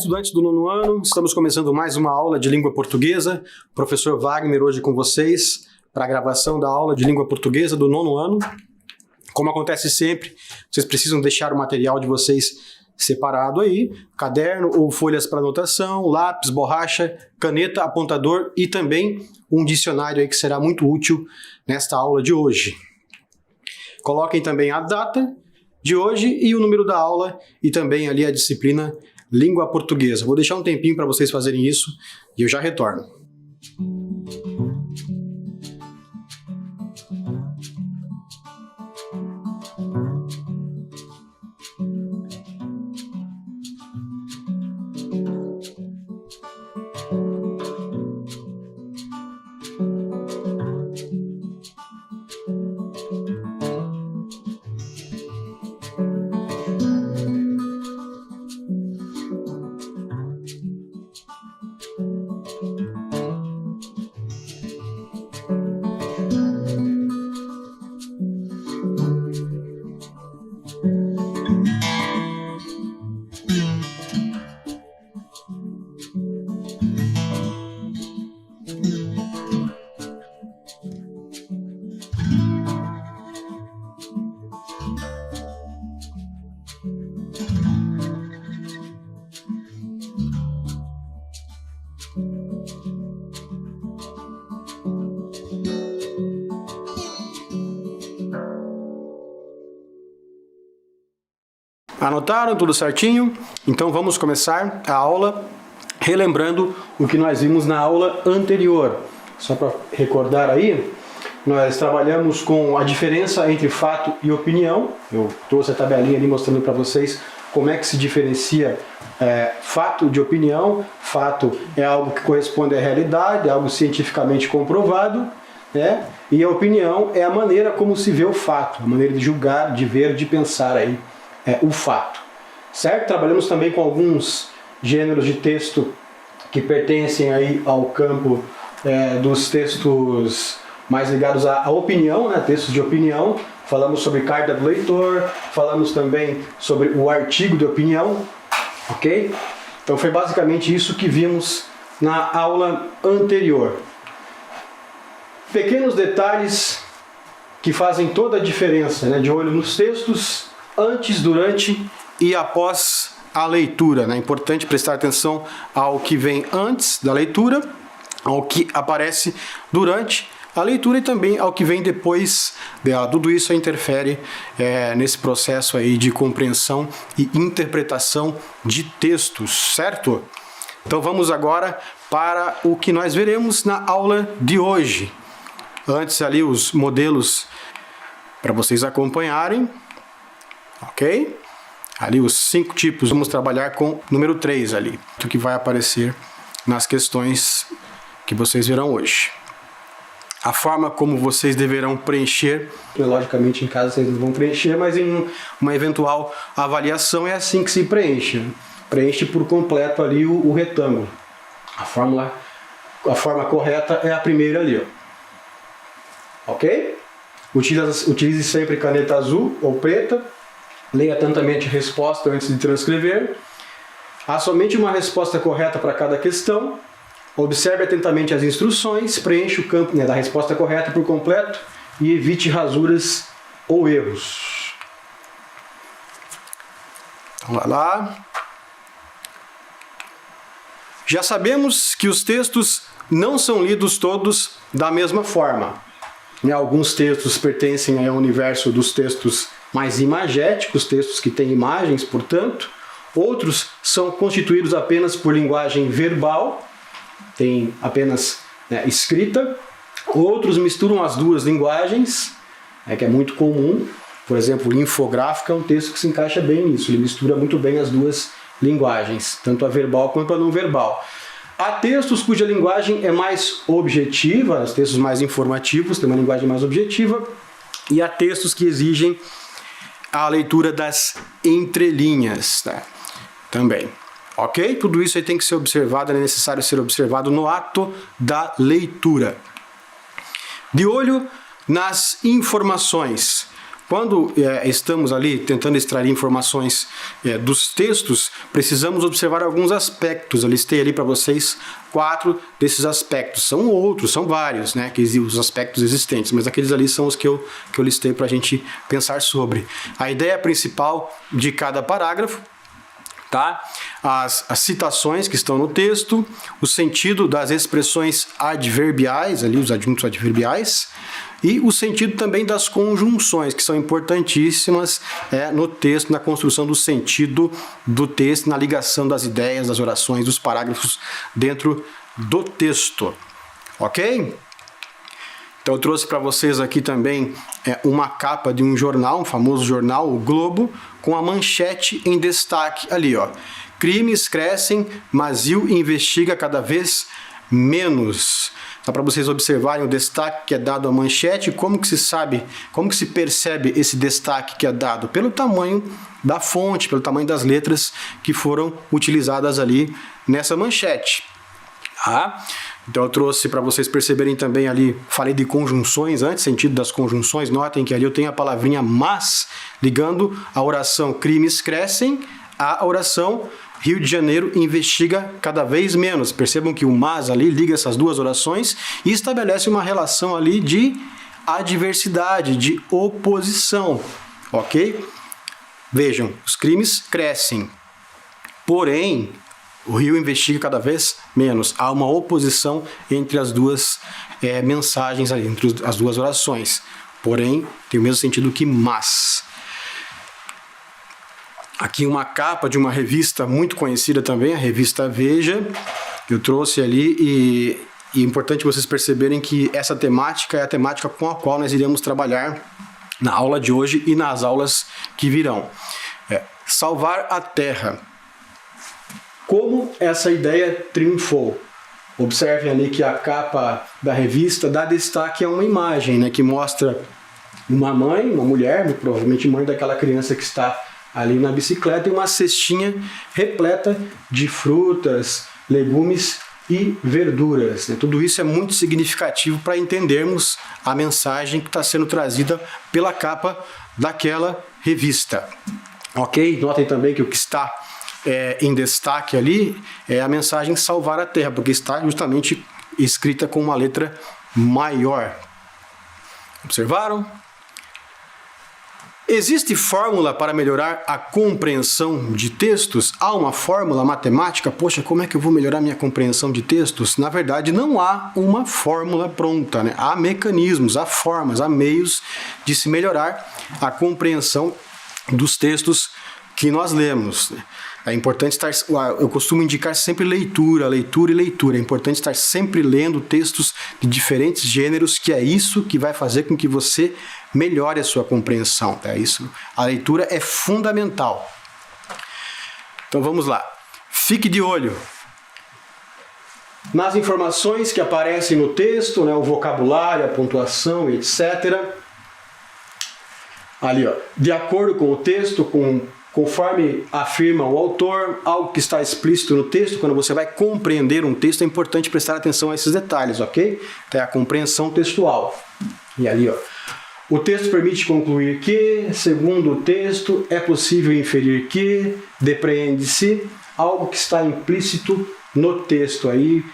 estudantes do nono ano, estamos começando mais uma aula de língua portuguesa. Professor Wagner hoje com vocês para a gravação da aula de língua portuguesa do nono ano. Como acontece sempre, vocês precisam deixar o material de vocês separado aí, caderno ou folhas para anotação, lápis, borracha, caneta, apontador e também um dicionário aí que será muito útil nesta aula de hoje. Coloquem também a data de hoje e o número da aula e também ali a disciplina língua portuguesa. Vou deixar um tempinho para vocês fazerem isso e eu já retorno. Anotaram tudo certinho? Então vamos começar a aula relembrando o que nós vimos na aula anterior. Só para recordar aí, nós trabalhamos com a diferença entre fato e opinião. Eu trouxe a tabelinha ali mostrando para vocês como é que se diferencia fato de opinião. Fato é algo que corresponde à realidade, é algo cientificamente comprovado, né? E a opinião é a maneira como se vê o fato, a maneira de julgar, de ver, de pensar aí. O fato, certo? Trabalhamos também com alguns gêneros de texto que pertencem aí ao campo dos textos mais ligados à opinião, né? Textos de opinião. Falamos sobre carta do leitor, falamos também sobre o artigo de opinião, ok? Então foi basicamente isso que vimos na aula anterior. Pequenos detalhes que fazem toda a diferença, né? De olho nos textos, antes, durante e após a leitura, né? É importante prestar atenção ao que vem antes da leitura, ao que aparece durante a leitura e também ao que vem depois dela. Tudo isso interfere nesse processo aí de compreensão e interpretação de textos, certo? Então vamos agora para o que nós veremos na aula de hoje. Antes ali os modelos para vocês acompanharem. Ok? Ali os 5 tipos, vamos trabalhar com número 3 ali, o que vai aparecer nas questões que vocês verão hoje. A forma como vocês deverão preencher, logicamente em casa vocês não vão preencher, mas em uma eventual avaliação é assim que se preenche. Preenche por completo ali o retângulo. A forma correta é a primeira ali, ó. Ok? Utilize sempre caneta azul ou preta. Leia atentamente a resposta antes de transcrever. Há somente uma resposta correta para cada questão. Observe atentamente as instruções, preencha o campo da resposta correta por completo e evite rasuras ou erros. Então, lá. Já sabemos que os textos não são lidos todos da mesma forma. Alguns textos pertencem ao universo dos textos mais imagéticos, textos que têm imagens, portanto. Outros são constituídos apenas por linguagem verbal, tem apenas escrita. Outros misturam as duas linguagens, que é muito comum. Por exemplo, infográfico é um texto que se encaixa bem nisso, ele mistura muito bem as duas linguagens, tanto a verbal quanto a não verbal. Há textos cuja linguagem é mais objetiva, os textos mais informativos têm uma linguagem mais objetiva, e há textos que exigem a leitura das entrelinhas, né? Também. Ok? Tudo isso aí tem que ser observado, é necessário ser observado no ato da leitura. De olho nas informações. quando estamos ali tentando extrair informações dos textos, precisamos observar alguns aspectos. Eu listei ali para vocês 4 desses aspectos. São outros, são vários, né, os aspectos existentes, mas aqueles ali são os que eu listei para a gente pensar sobre. A ideia principal de cada parágrafo, tá? As citações que estão no texto, o sentido das expressões adverbiais, ali os adjuntos adverbiais, e o sentido também das conjunções, que são importantíssimas no texto, na construção do sentido do texto, na ligação das ideias, das orações, dos parágrafos dentro do texto. Ok? Então eu trouxe para vocês aqui também uma capa de um jornal, um famoso jornal, o Globo, com a manchete em destaque ali, ó. Crimes crescem, mas investiga cada vez menos. Dá para vocês observarem o destaque que é dado à manchete, como que se percebe esse destaque que é dado? Pelo tamanho da fonte, pelo tamanho das letras que foram utilizadas ali nessa manchete. Então eu trouxe para vocês perceberem também ali, falei de conjunções antes, sentido das conjunções, notem que ali eu tenho a palavrinha mas, ligando a oração crimes crescem à oração Rio de Janeiro investiga cada vez menos. Percebam que o mas ali liga essas duas orações e estabelece uma relação ali de adversidade, de oposição, ok? Vejam, os crimes crescem, porém o Rio investiga cada vez menos. Há uma oposição entre as duas mensagens ali, entre as duas orações. Porém, tem o mesmo sentido que mas. Aqui uma capa de uma revista muito conhecida também, a revista Veja. Eu trouxe ali e é importante vocês perceberem que essa temática é a temática com a qual nós iremos trabalhar na aula de hoje e nas aulas que virão. Salvar a Terra. Como essa ideia triunfou? Observem ali que a capa da revista dá destaque a uma imagem, né, que mostra uma mãe, uma mulher, provavelmente mãe daquela criança que está ali na bicicleta, e uma cestinha repleta de frutas, legumes e verduras. Tudo isso é muito significativo para entendermos a mensagem que está sendo trazida pela capa daquela revista. Ok? Notem também que o que está em destaque ali é a mensagem salvar a terra, porque está justamente escrita com uma letra maior. Observaram? Existe fórmula para melhorar a compreensão de textos? Há uma fórmula matemática? Poxa, como é que eu vou melhorar minha compreensão de textos? Na verdade, não há uma fórmula pronta, né? Há mecanismos, há formas, há meios de se melhorar a compreensão dos textos que nós lemos. É importante estar, eu costumo indicar sempre leitura. É importante estar sempre lendo textos de diferentes gêneros, que é isso que vai fazer com que você melhore a sua compreensão. É isso. A leitura é fundamental. Então vamos lá. Fique de olho nas informações que aparecem no texto, né, o vocabulário, a pontuação, etc. Ali, ó, de acordo com o texto, conforme afirma o autor, algo que está explícito no texto, quando você vai compreender um texto, é importante prestar atenção a esses detalhes, ok? Então é a compreensão textual. E ali, ó, o texto permite concluir que, segundo o texto, é possível inferir que, depreende-se, algo que está implícito no texto aí,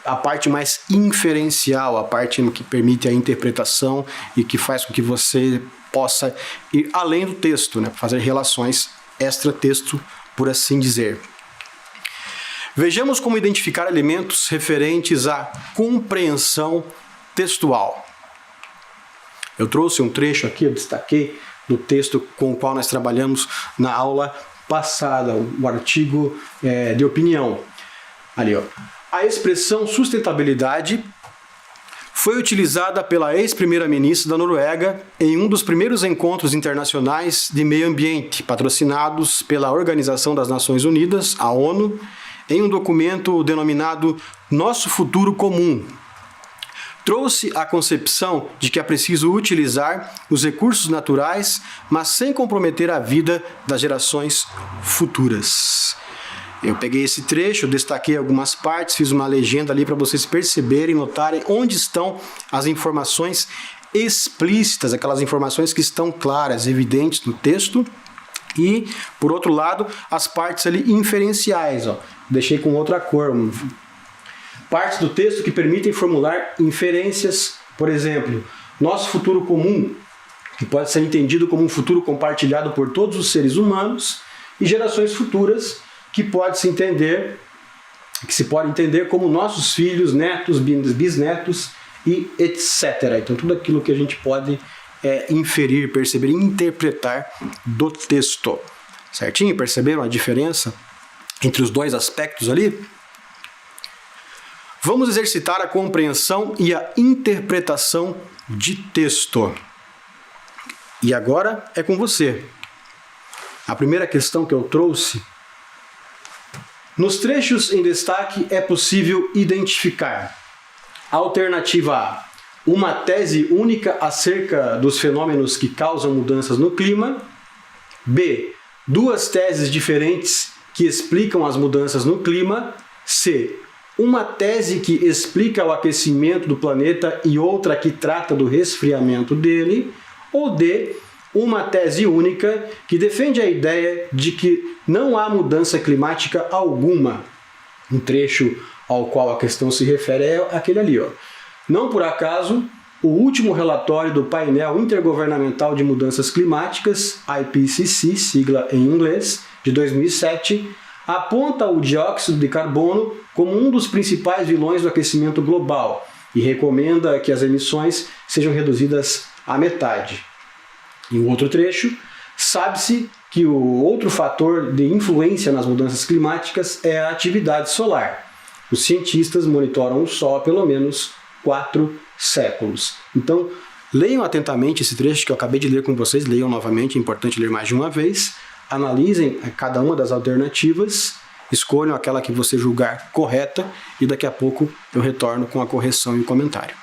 a parte mais inferencial, a parte que permite a interpretação e que faz com que você possa ir além do texto, né? Fazer relações extra-texto, por assim dizer. Vejamos como identificar elementos referentes à compreensão textual. Eu trouxe um trecho aqui, eu destaquei do texto com o qual nós trabalhamos na aula passada, o artigo de opinião. Ali, ó. A expressão sustentabilidade foi utilizada pela ex-primeira-ministra da Noruega em um dos primeiros encontros internacionais de meio ambiente, patrocinados pela Organização das Nações Unidas, a ONU, em um documento denominado Nosso Futuro Comum. Trouxe a concepção de que é preciso utilizar os recursos naturais, mas sem comprometer a vida das gerações futuras. Eu peguei esse trecho, destaquei algumas partes, fiz uma legenda ali para vocês perceberem, notarem onde estão as informações explícitas, aquelas informações que estão claras, evidentes no texto, e, por outro lado, as partes ali inferenciais, ó, deixei com outra cor, partes do texto que permitem formular inferências, por exemplo, nosso futuro comum, que pode ser entendido como um futuro compartilhado por todos os seres humanos, e gerações futuras, que se pode entender como nossos filhos, netos, bisnetos e etc. Então tudo aquilo que a gente pode inferir, perceber, interpretar do texto. Certinho? Perceberam a diferença entre os dois aspectos ali? Vamos exercitar a compreensão e a interpretação de texto. E agora é com você. A primeira questão que eu trouxe: nos trechos em destaque é possível identificar: alternativa A, uma tese única acerca dos fenômenos que causam mudanças no clima. B, duas teses diferentes que explicam as mudanças no clima. C, uma tese que explica o aquecimento do planeta e outra que trata do resfriamento dele. Ou D, uma tese única que defende a ideia de que não há mudança climática alguma. Um trecho ao qual a questão se refere é aquele ali, ó. Não por acaso, o último relatório do Painel Intergovernamental de Mudanças Climáticas, IPCC, sigla em inglês, de 2007, aponta o dióxido de carbono como um dos principais vilões do aquecimento global e recomenda que as emissões sejam reduzidas à metade. Em outro trecho, sabe-se que o outro fator de influência nas mudanças climáticas é a atividade solar. Os cientistas monitoram o Sol há pelo menos 4 séculos. Então, leiam atentamente esse trecho que eu acabei de ler com vocês, leiam novamente, é importante ler mais de uma vez, analisem cada uma das alternativas, escolham aquela que você julgar correta e daqui a pouco eu retorno com a correção e o comentário.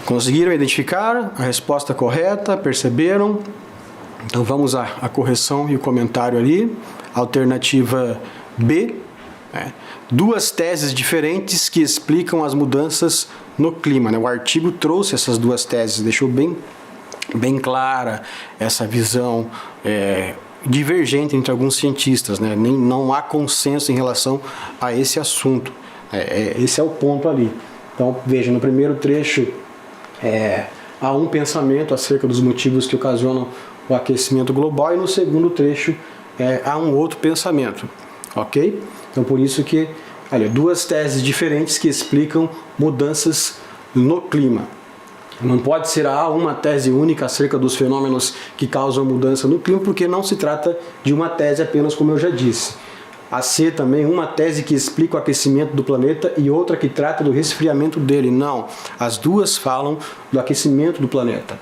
Conseguiram identificar a resposta correta? Perceberam? Então vamos à correção e o comentário ali. Alternativa B, duas teses diferentes que explicam as mudanças no clima. O artigo trouxe essas duas teses, deixou bem clara essa visão divergente entre alguns cientistas. Não há consenso em relação a esse assunto. Esse é o ponto ali. Então veja, no primeiro trecho há um pensamento acerca dos motivos que ocasionam o aquecimento global e no segundo trecho há um outro pensamento, ok? Então por isso que, olha, duas teses diferentes que explicam mudanças no clima. Não pode ser a uma tese única acerca dos fenômenos que causam mudança no clima, porque não se trata de uma tese apenas, como eu já disse. A C também, uma tese que explica o aquecimento do planeta e outra que trata do resfriamento dele. Não, as duas falam do aquecimento do planeta.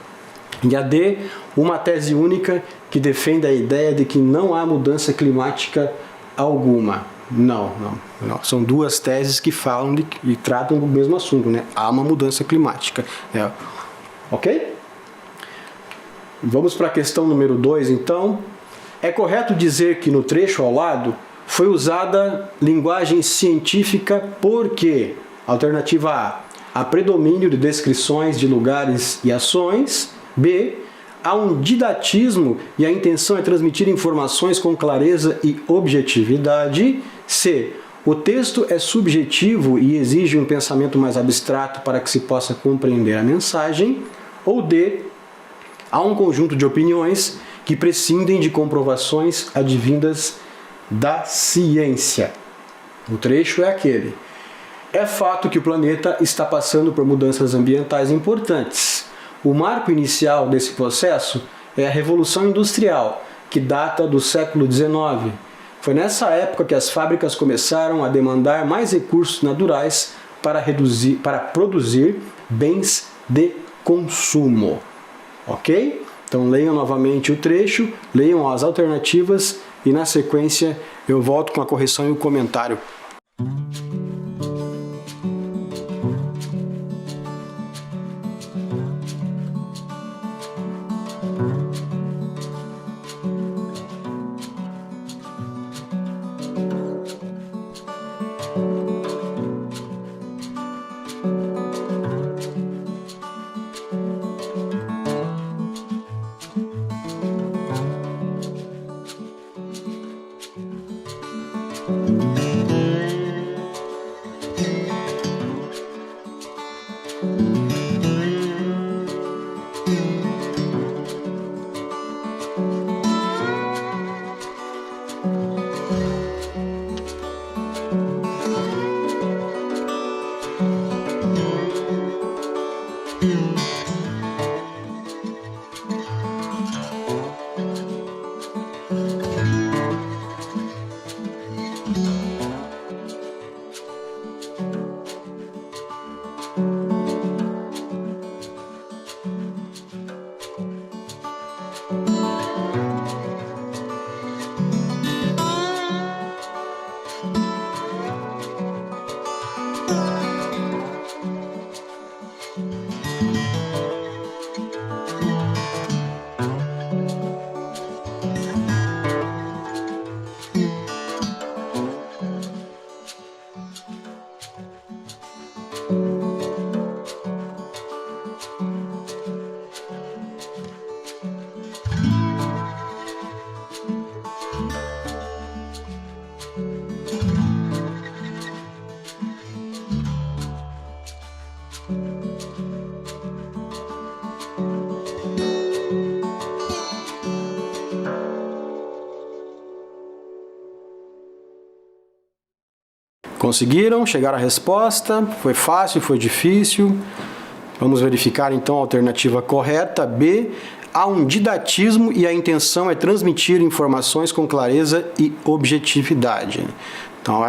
E a D, uma tese única que defende a ideia de que não há mudança climática alguma. Não. São duas teses que falam e tratam do mesmo assunto, né? Há uma mudança climática. Ok? Vamos para a questão número 2, então. É correto dizer que no trecho ao lado foi usada linguagem científica porque, alternativa A, há predomínio de descrições de lugares e ações. B, há um didatismo e a intenção é transmitir informações com clareza e objetividade. C, o texto é subjetivo e exige um pensamento mais abstrato para que se possa compreender a mensagem. Ou D, há um conjunto de opiniões que prescindem de comprovações advindas da ciência. O trecho é aquele. É fato que o planeta está passando por mudanças ambientais importantes. O marco inicial desse processo é a Revolução Industrial, que data do século XIX. Foi nessa época que as fábricas começaram a demandar mais recursos naturais para produzir bens de consumo. Ok? Então leiam novamente o trecho, leiam as alternativas e na sequência eu volto com a correção e o comentário. Conseguiram chegar à resposta? Foi fácil, foi difícil? Vamos verificar então a alternativa correta. B, há um didatismo e a intenção é transmitir informações com clareza e objetividade. Então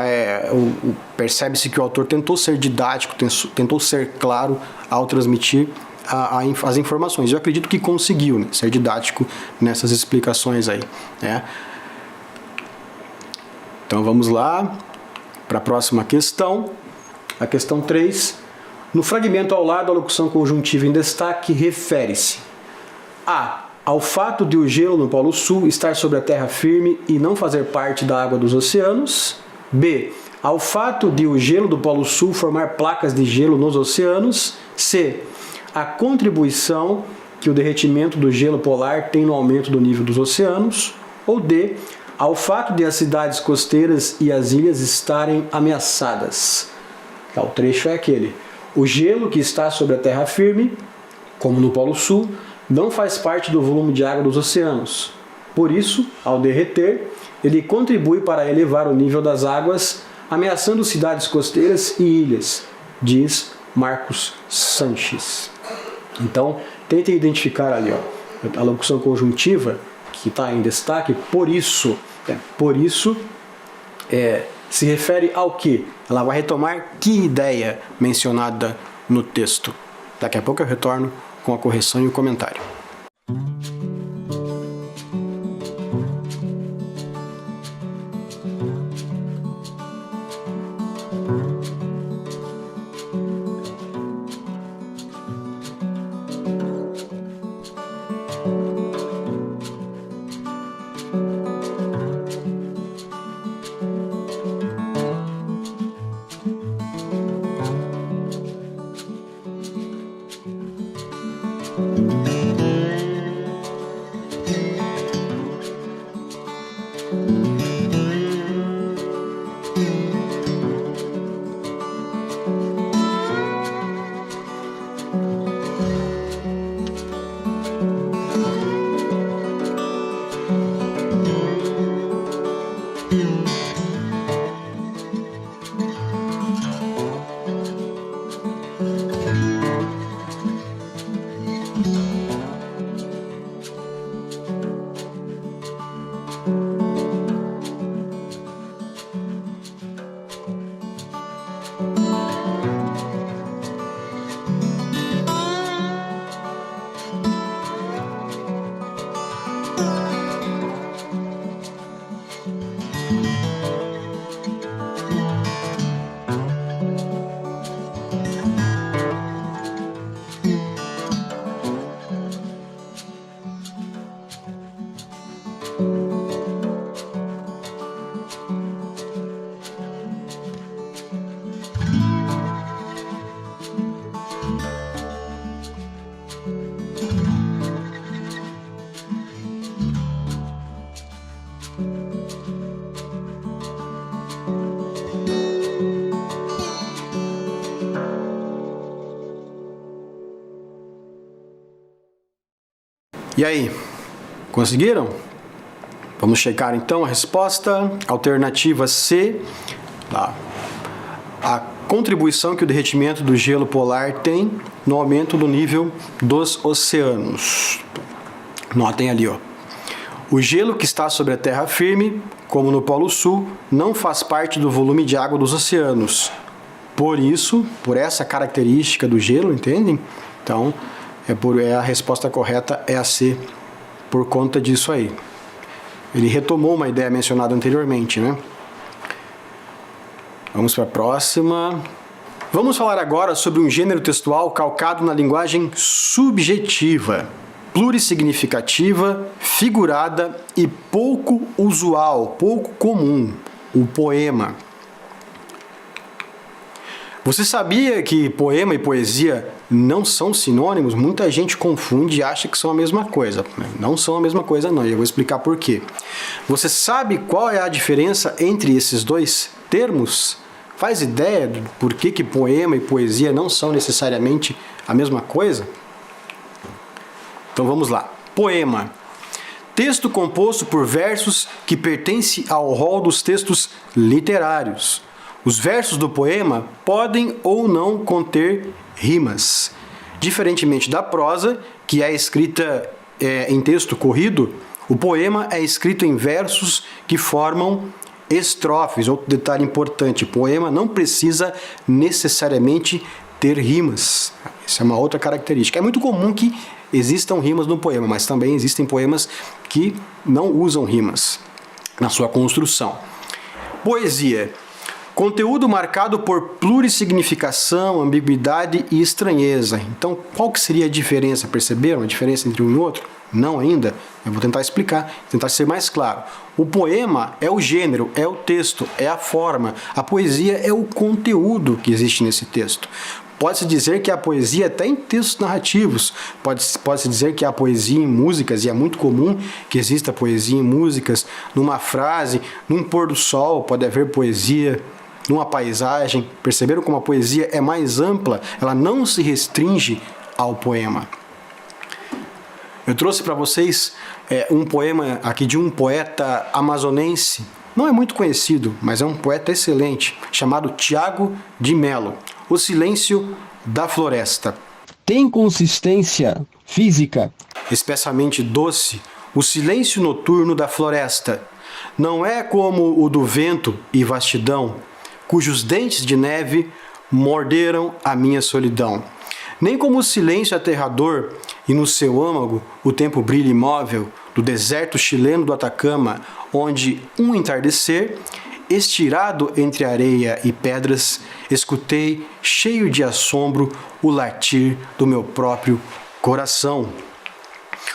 percebe-se que o autor tentou ser didático, tentou ser claro ao transmitir as informações. Eu acredito que conseguiu, né, ser didático nessas explicações aí, né? Então vamos lá para a próxima questão, a questão 3. No fragmento ao lado, a locução conjuntiva em destaque refere-se a. Ao fato de o gelo no Polo Sul estar sobre a terra firme e não fazer parte da água dos oceanos. B. Ao fato de o gelo do Polo Sul formar placas de gelo nos oceanos. C. A contribuição que o derretimento do gelo polar tem no aumento do nível dos oceanos. Ou D. Ao fato de as cidades costeiras e as ilhas estarem ameaçadas. O trecho é aquele. O gelo que está sobre a terra firme, como no Polo Sul, não faz parte do volume de água dos oceanos. Por isso, ao derreter, ele contribui para elevar o nível das águas, ameaçando cidades costeiras e ilhas, diz Marcos Sanches. Então, tentem identificar ali, a locução conjuntiva que está em destaque, por isso. Se refere ao que? Ela vai retomar que ideia mencionada no texto. Daqui a pouco eu retorno com a correção e o comentário. E aí, conseguiram? Vamos checar então a resposta. Alternativa C, a contribuição que o derretimento do gelo polar tem no aumento do nível dos oceanos. Notem ali, o gelo que está sobre a terra firme, como no Polo Sul, não faz parte do volume de água dos oceanos. Por isso, por essa característica do gelo, entendem? Então, a resposta correta é a C, por conta disso aí. Ele retomou uma ideia mencionada anteriormente, né? Vamos para a próxima. Vamos falar agora sobre um gênero textual calcado na linguagem subjetiva, plurissignificativa, figurada e pouco usual, pouco comum, o poema. Você sabia que poema e poesia não são sinônimos? Muita gente confunde e acha que são a mesma coisa. Não são a mesma coisa não, e eu vou explicar por quê. Você sabe qual é a diferença entre esses dois termos? Faz ideia do porquê que poema e poesia não são necessariamente a mesma coisa? Então vamos lá. Poema. Texto composto por versos que pertence ao rol dos textos literários. Os versos do poema podem ou não conter rimas. Diferentemente da prosa, que é escrita em texto corrido, o poema é escrito em versos que formam estrofes. Outro detalhe importante, poema não precisa necessariamente ter rimas. Essa é uma outra característica. É muito comum que existam rimas no poema, mas também existem poemas que não usam rimas na sua construção. Poesia. Conteúdo marcado por plurissignificação, ambiguidade e estranheza. Então, qual que seria a diferença? Perceberam a diferença entre um e outro? Não ainda? Eu vou tentar explicar, tentar ser mais claro. O poema é o gênero, é o texto, é a forma. A poesia é o conteúdo que existe nesse texto. Pode-se dizer que a poesia até em textos narrativos. Pode-se dizer que há poesia em músicas, e é muito comum que exista poesia em músicas. Numa frase, num pôr do sol, pode haver poesia. Numa paisagem. Perceberam como a poesia é mais ampla? Ela não se restringe ao poema. Eu trouxe para vocês um poema aqui de um poeta amazonense. Não é muito conhecido, mas é um poeta excelente, chamado Tiago de Mello. O Silêncio da Floresta. tem consistência física, especialmente doce, o silêncio noturno da floresta. Não é como o do vento e vastidão, cujos dentes de neve morderam a minha solidão. Nem como o silêncio aterrador e no seu âmago o tempo brilha imóvel do deserto chileno do Atacama, onde um entardecer, estirado entre areia e pedras, escutei, cheio de assombro, o latir do meu próprio coração.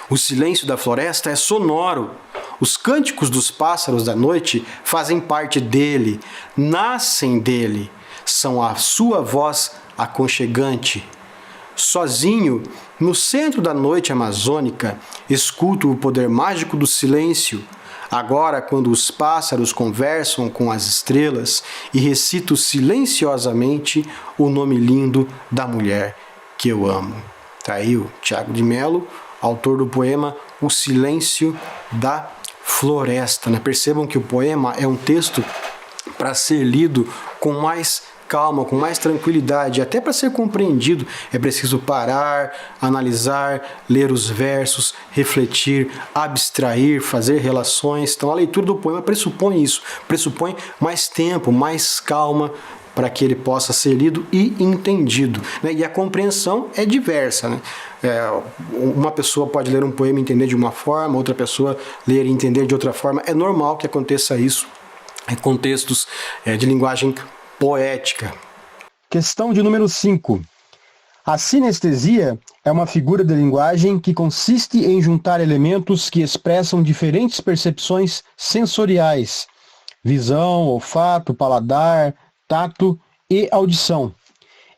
O silêncio da floresta é sonoro. Os cânticos dos pássaros da noite fazem parte dele, nascem dele, são a sua voz aconchegante. Sozinho, no centro da noite amazônica, escuto o poder mágico do silêncio. Agora, quando os pássaros conversam com as estrelas e recito silenciosamente o nome lindo da mulher que eu amo. Tá aí o Tiago de Mello, autor do poema O Silêncio da Floresta. Percebam que o poema é um texto para ser lido com mais calma, com mais tranquilidade. Até para ser compreendido é preciso parar, analisar, ler os versos, refletir, abstrair, fazer relações. Então a leitura do poema pressupõe isso, pressupõe mais tempo, mais calma, para que ele possa ser lido e entendido. E a compreensão é diversa. Uma pessoa pode ler um poema e entender de uma forma, outra pessoa ler e entender de outra forma. É normal que aconteça isso em contextos de linguagem poética. Questão de número 5. A sinestesia é uma figura de linguagem que consiste em juntar elementos que expressam diferentes percepções sensoriais: visão, olfato, paladar, tato e audição.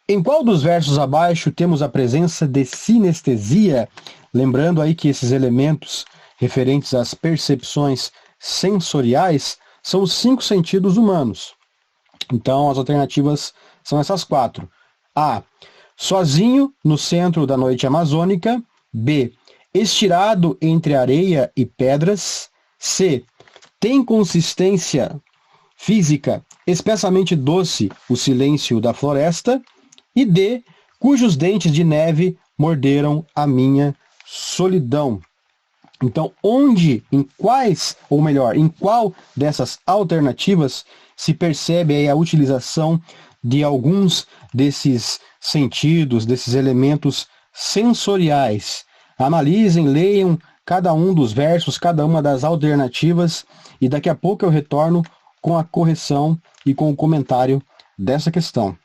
Em qual dos versos abaixo temos a presença de sinestesia? Lembrando aí que esses elementos referentes às percepções sensoriais são os 5 sentidos humanos. Então as alternativas são essas 4. A. Sozinho no centro da noite amazônica. B. Estirado entre areia e pedras. C. Tem consistência física, espessamente doce, o silêncio da floresta. E D. Cujos dentes de neve morderam a minha solidão. Então, em qual dessas alternativas se percebe aí a utilização de alguns desses sentidos, desses elementos sensoriais? Analisem, leiam cada um dos versos, cada uma das alternativas, e daqui a pouco eu retorno com a correção e com o comentário dessa questão.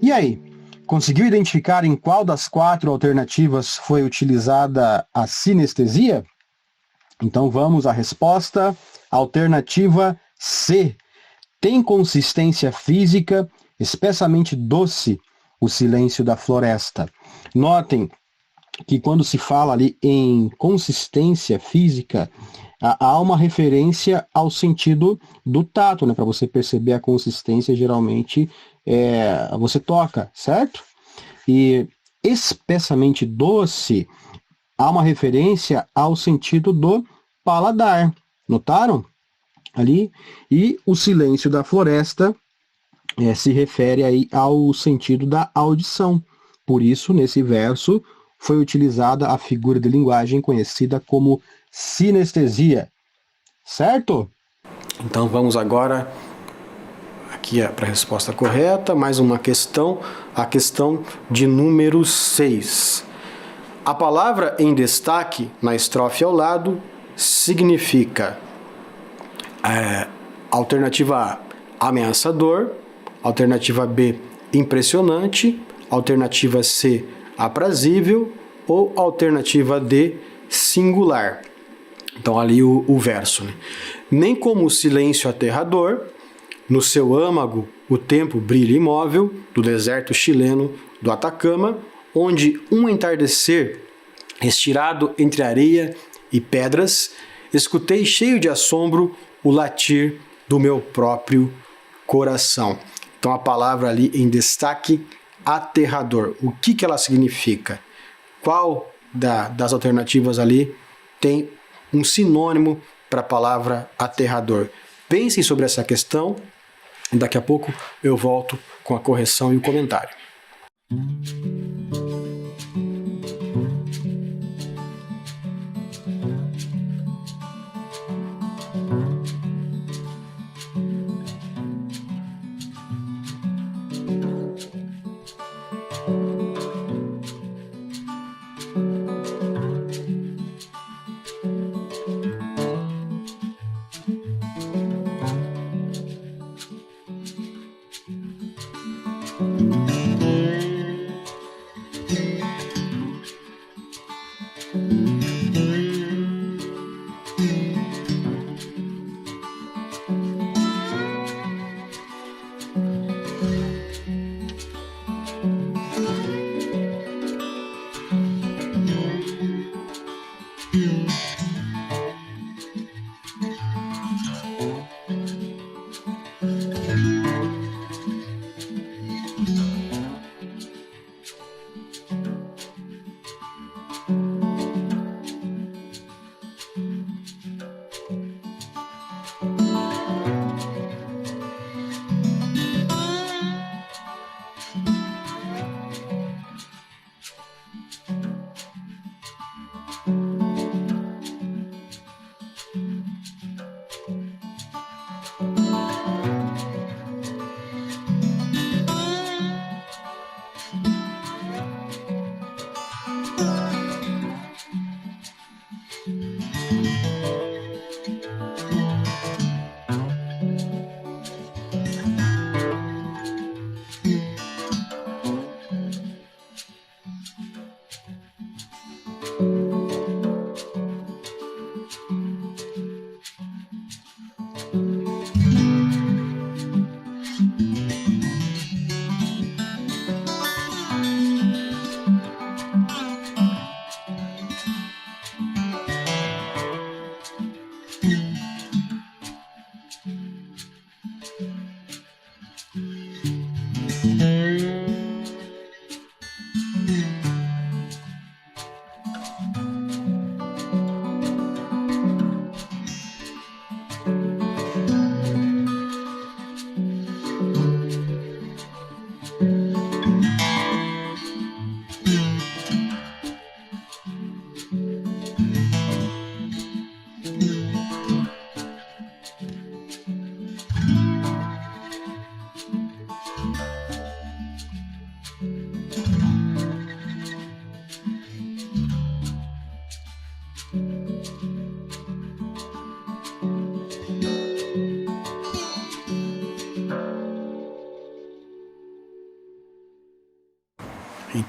E aí, conseguiu identificar em qual das 4 alternativas foi utilizada a sinestesia? Então vamos à resposta. Alternativa C. Tem consistência física, espessamente doce, o silêncio da floresta. Notem que quando se fala ali em consistência física, há uma referência ao sentido do tato, né? Para você perceber a consistência, geralmente você toca, certo? E espessamente doce, há uma referência ao sentido do paladar. Notaram? Ali. E o silêncio da floresta se refere aí ao sentido da audição. Por isso, nesse verso, foi utilizada a figura de linguagem conhecida como sinestesia. Certo? Então vamos agora aqui para a resposta correta. Mais uma questão, a questão de número 6. A palavra em destaque na estrofe ao lado significa alternativa A, ameaçador, alternativa B, impressionante, alternativa C, aprazível ou alternativa D, singular. Então ali o verso, né? Nem como o silêncio aterrador, no seu âmago o tempo brilha imóvel, do deserto chileno do Atacama, onde um entardecer estirado entre areia e pedras, escutei cheio de assombro o latir do meu próprio coração. Então a palavra ali em destaque, aterrador. O que ela significa? Qual das alternativas ali tem um sinônimo para a palavra aterrador? Pensem sobre essa questão. Daqui a pouco eu volto com a correção e o comentário.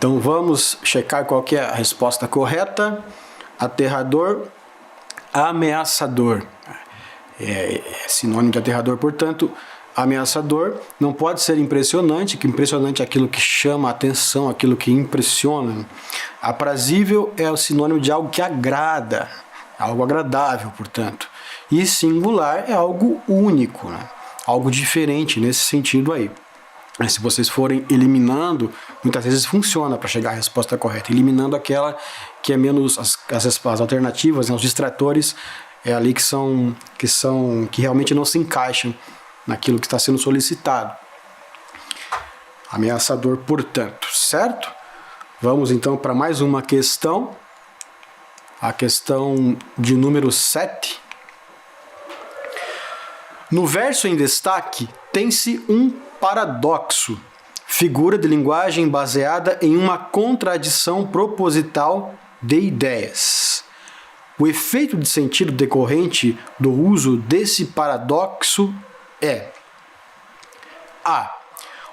Então vamos checar qual que é a resposta correta. Aterrador, ameaçador. É sinônimo de aterrador, portanto, ameaçador não pode ser impressionante, que impressionante é aquilo que chama a atenção, aquilo que impressiona. Aprazível é o sinônimo de algo que agrada, algo agradável, portanto. E singular é algo único, né? Algo diferente nesse sentido aí. Se vocês forem eliminando, muitas vezes funciona para chegar à resposta correta. Eliminando aquela que é menos as alternativas, né, os distratores, é ali que realmente não se encaixam naquilo que está sendo solicitado. Ameaçador, portanto, certo? Vamos então para mais uma questão. A questão de número 7. No verso em destaque, tem-se um paradoxo, figura de linguagem baseada em uma contradição proposital de ideias. O efeito de sentido decorrente do uso desse paradoxo é: A.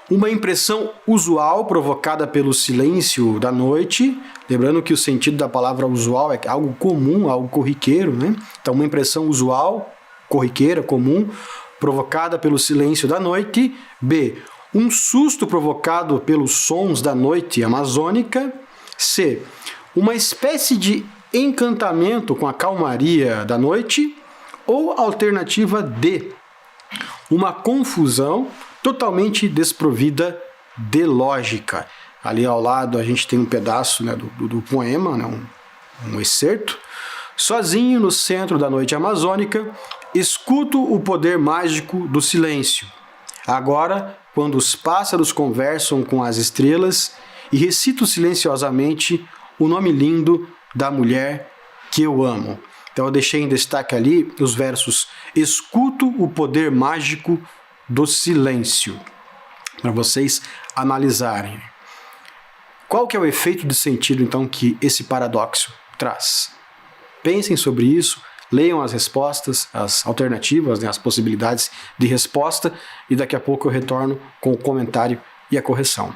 Uma impressão usual provocada pelo silêncio da noite. Lembrando que o sentido da palavra usual é algo comum, algo corriqueiro, né? Então, uma impressão usual, corriqueira, comum, provocada pelo silêncio da noite. B. Um susto provocado pelos sons da noite amazônica. C. Uma espécie de encantamento com a calmaria da noite. Ou alternativa D. Uma confusão totalmente desprovida de lógica. Ali ao lado a gente tem um pedaço, né, do poema, né, um excerto. Sozinho no centro da noite amazônica, escuto o poder mágico do silêncio. Agora, quando os pássaros conversam com as estrelas, e recito silenciosamente o nome lindo da mulher que eu amo. Então eu deixei em destaque ali os versos escuto o poder mágico do silêncio, para vocês analisarem. Qual que é o efeito de sentido, então, que esse paradoxo traz? Pensem sobre isso, leiam as respostas, as alternativas, né, as possibilidades de resposta, e daqui a pouco eu retorno com o comentário e a correção.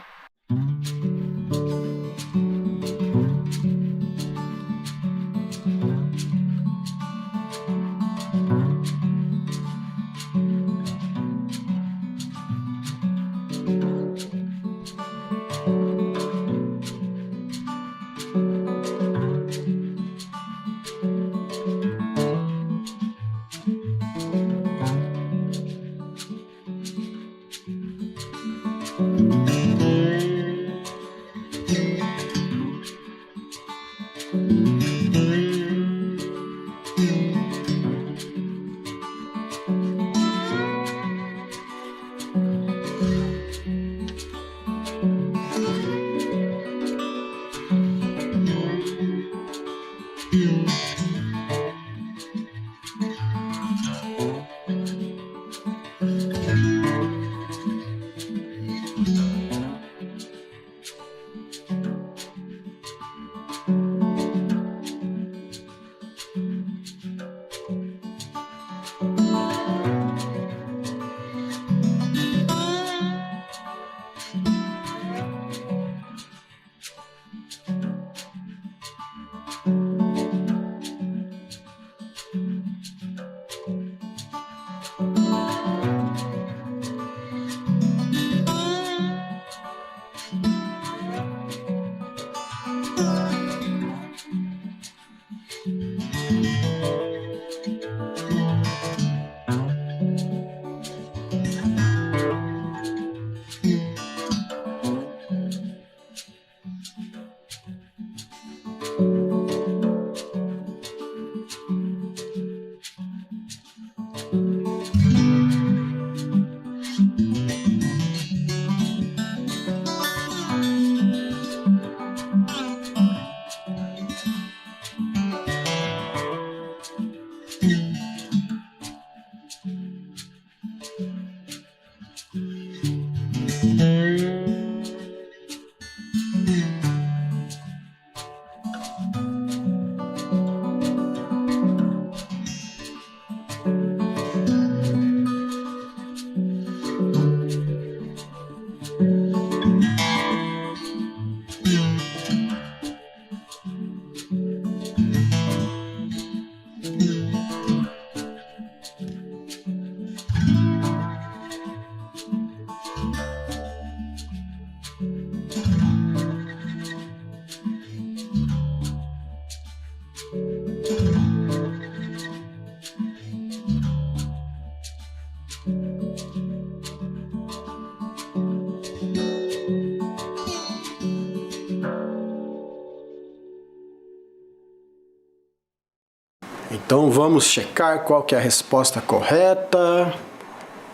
Então vamos checar qual que é a resposta correta.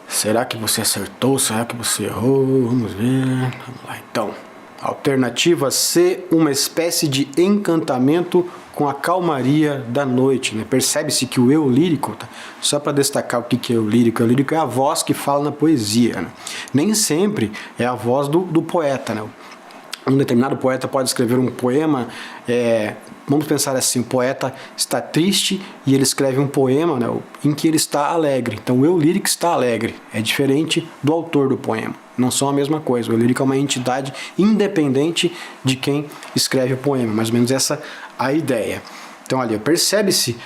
Será que você acertou? Será que você errou? Vamos ver. Vamos lá então. Alternativa C, uma espécie de encantamento com a calmaria da noite. Né? Percebe-se que o eu lírico, tá? Só para destacar o que é o lírico é a voz que fala na poesia. Né? Nem sempre é a voz do poeta. Né? Um determinado poeta pode escrever um poema, vamos pensar assim, o poeta está triste e ele escreve um poema, né, em que ele está alegre. Então o eu lírico está alegre, é diferente do autor do poema, não são a mesma coisa. O eu lírico é uma entidade independente de quem escreve o poema, mais ou menos essa a ideia. Então ali, percebe-se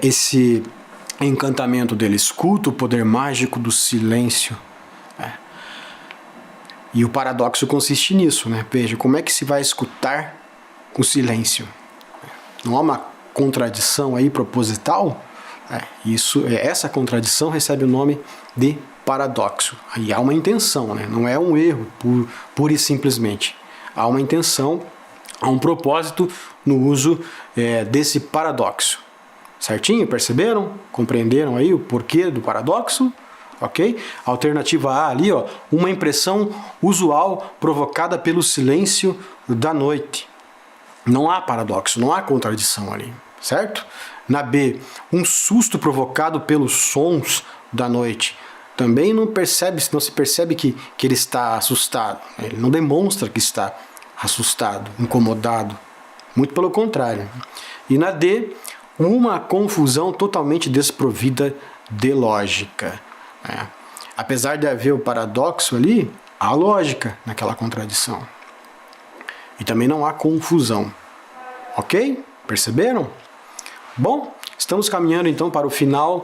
esse encantamento dele, escuta o poder mágico do silêncio. E o paradoxo consiste nisso, né? Veja, como é que se vai escutar o silêncio? Não há uma contradição aí proposital? Essa contradição recebe o nome de paradoxo. Aí há uma intenção, né? Não é um erro pura e simplesmente. Há uma intenção, há um propósito no uso desse paradoxo. Certinho? Perceberam? Compreenderam aí o porquê do paradoxo? Ok? Alternativa A ali, ó, uma impressão usual provocada pelo silêncio da noite. Não há paradoxo, não há contradição ali, certo? Na B, um susto provocado pelos sons da noite. Também não se percebe que ele está assustado. Ele não demonstra que está assustado, incomodado. Muito pelo contrário. E na D, uma confusão totalmente desprovida de lógica. Apesar de haver o paradoxo ali, há lógica naquela contradição. E também não há confusão. Ok? Perceberam? Bom, estamos caminhando então para o final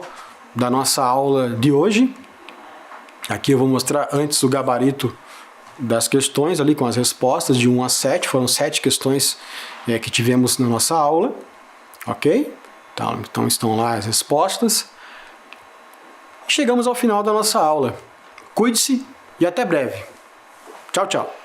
da nossa aula de hoje. Aqui eu vou mostrar antes o gabarito das questões ali com as respostas de 1 a 7. Foram 7 questões que tivemos na nossa aula. Ok? Então estão lá as respostas. Chegamos ao final da nossa aula. Cuide-se e até breve. Tchau, tchau.